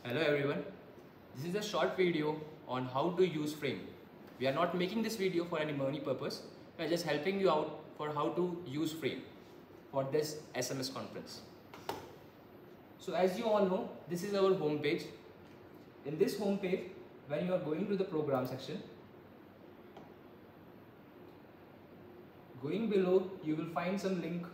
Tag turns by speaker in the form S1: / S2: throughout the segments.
S1: Hello everyone, this is a short video on how to use Frame. We are not making this video for any money purpose, we are just helping you out for how to use Frame for this SMS conference. So as you all know, this is our home page. In this home page, when you are going to the program section, going below you will find some link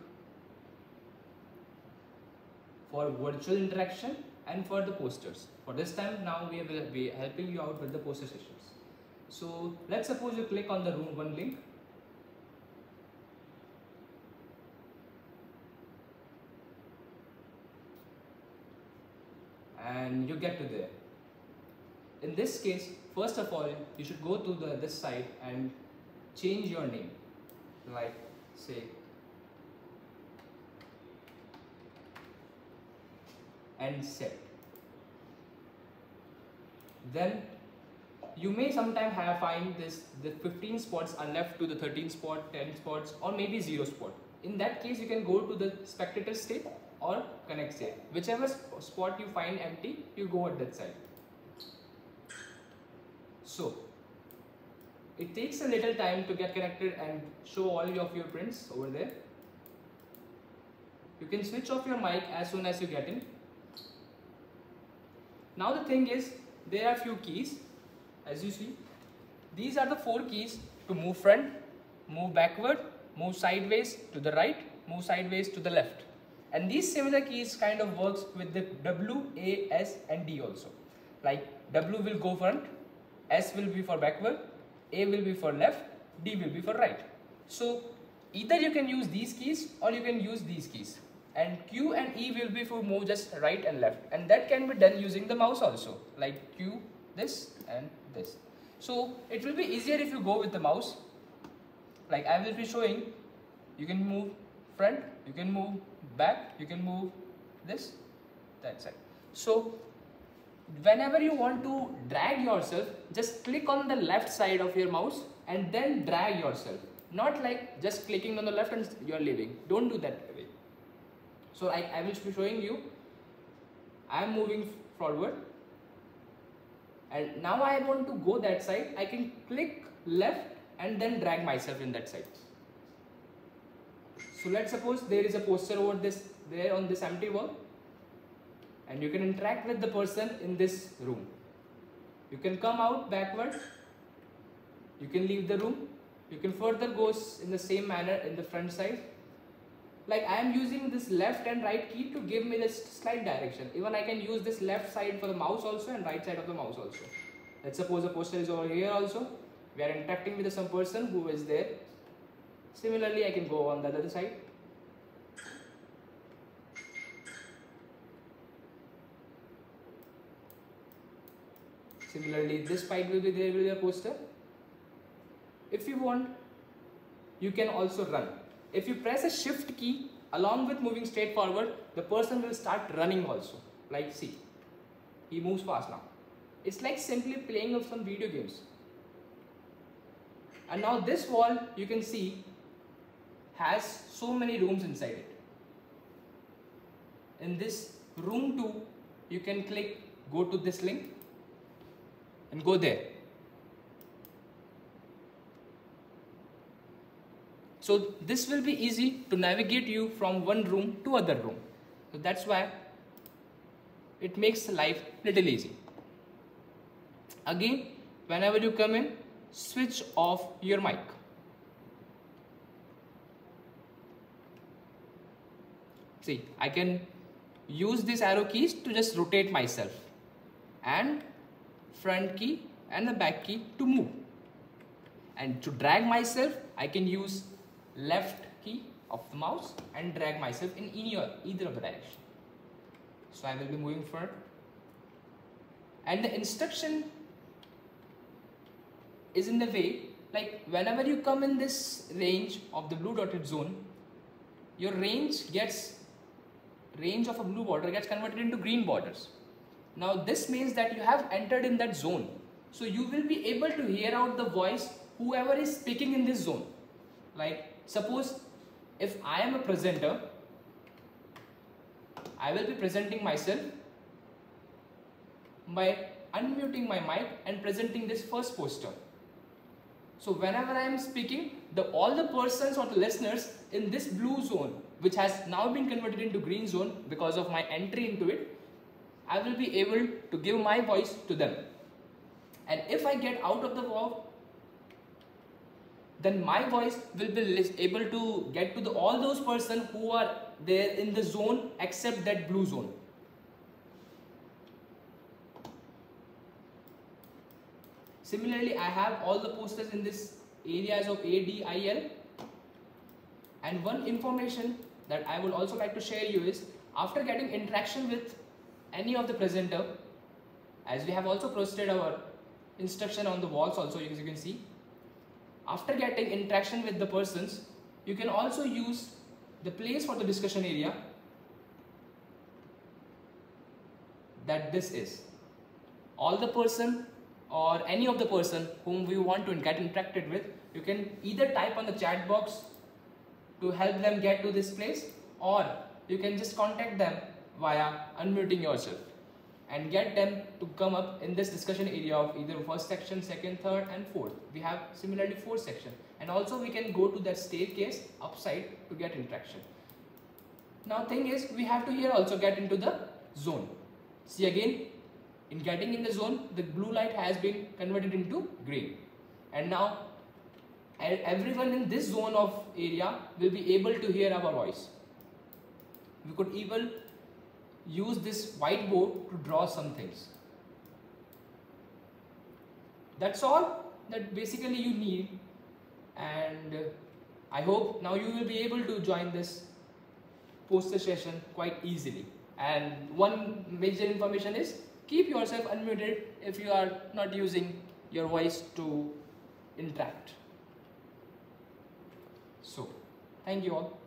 S1: for virtual interaction and for the posters. For this time now we will be helping you out with the poster sessions. So let's suppose you click on the room 1 link. And you get to there. In this case, first of all, you should go to this side and change your name. Like say and set. Then you may sometime find the 15 spots are left to the 13 spot, 10 spots, or maybe 0 spot. In that case, you can go to the spectator state or connect state. Whichever spot you find empty, you go at that side. So it takes a little time to get connected and show all of your prints over there. You can switch off your mic as soon as you get in. Now the thing is, there are few keys. As you see, these are the 4 keys to move front, move backward, move sideways to the right, move sideways to the left. And these similar keys kind of works with the W, A, S and D also. Like W will go front, S will be for backward, A will be for left, D will be for right. So either you can use these keys or you can use these keys. And Q and E will be for move just right and left, and that can be done using the mouse also, like Q, this and this. So it will be easier if you go with the mouse. Like I will be showing, you can move front, you can move back, you can move this, that side. So whenever you want to drag yourself, just click on the left side of your mouse and then drag yourself. Not like just clicking on the left and you are leaving. Don't do that way. So I will be showing you, I am moving forward and now I want to go that side. I can click left and then drag myself in that side. So let's suppose there is a poster over there on this empty wall, and you can interact with the person in this room. You can come out backward, you can leave the room, you can further go in the same manner in the front side. Like I am using this left and right key to give me this slight direction. Even I can use this left side for the mouse also and right side of the mouse also. Let's suppose the poster is over here also. We are interacting with some person who is there. Similarly, I can go on the other side. Similarly, this side will be there with a poster. If you want, you can also run. If you press a shift key along with moving straight forward, the person will start running also. Like see, he moves fast now. It's like simply playing of some video games. And now this wall, you can see, has so many rooms inside it. In this room 2, you can click, go to this link and go there. So this will be easy to navigate you from one room to other room. So that's why it makes life little easy. Again, whenever you come in, switch off your mic. See, I can use these arrow keys to just rotate myself, and front key and the back key to move. And to drag myself, I can use left key of the mouse and drag myself in either of the direction. So I will be moving forward. And the instruction is in the way, like whenever you come in this range of the blue dotted zone, your range of a blue border gets converted into green borders. Now this means that you have entered in that zone. So you will be able to hear out the voice whoever is speaking in this zone. Like suppose if I am a presenter, I will be presenting myself by unmuting my mic and presenting this first poster. So whenever I am speaking, all the persons or the listeners in this blue zone, which has now been converted into green zone because of my entry into it, I will be able to give my voice to them. And if I get out of the wall, then my voice will be able to get to all those persons who are there in the zone except that blue zone. Similarly, I have all the posters in this areas of A, D, I, L. And one information that I would also like to share you is, after getting interaction with any of the presenter, as we have also posted our instruction on the walls also, as you can see, after getting interaction with the persons, you can also use the place for the discussion area that this is. All the person or any of the person whom we want to get interacted with, you can either type on the chat box to help them get to this place, or you can just contact them via unmuting yourself and get them to come up in this discussion area of either first section, second, third and fourth. We have similarly 4 sections, and also we can go to that staircase upside to get interaction. Now thing is, we have to here also get into the zone. See again, in getting in the zone, the blue light has been converted into green, and now everyone in this zone of area will be able to hear our voice. We could even use this whiteboard to draw some things. That's all that basically you need, and I hope now you will be able to join this poster session quite easily. And one major information is, keep yourself unmuted if you are not using your voice to interact. So, thank you all.